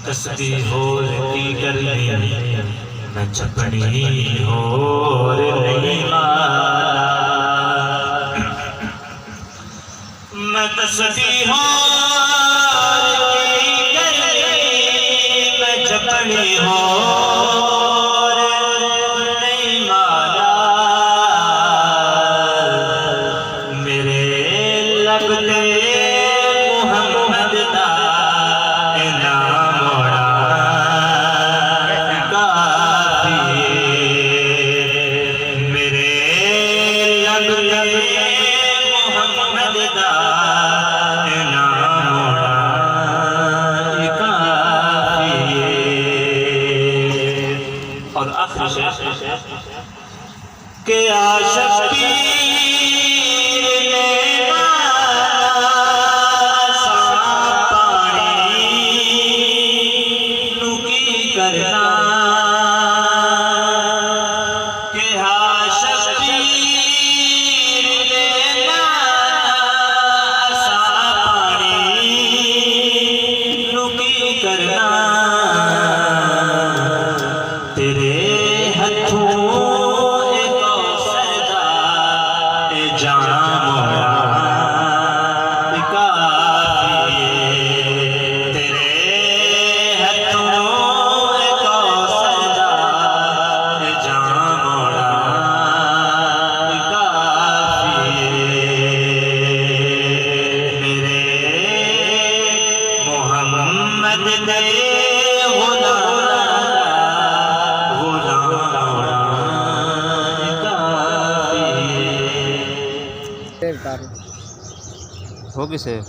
تسبیح ہوتی کرنی میں چپڑی اور نہیں مالا میں تسبیح ہوتی کرنی میں چپڑی اور نہیں مالا میرے لگتے محمد دا اور آخر کہ عاشق پیر نے سا پانی نکی کرنا کہ عاشق پیر نے سا پانی نکی کرنا تیرے ہوگی سے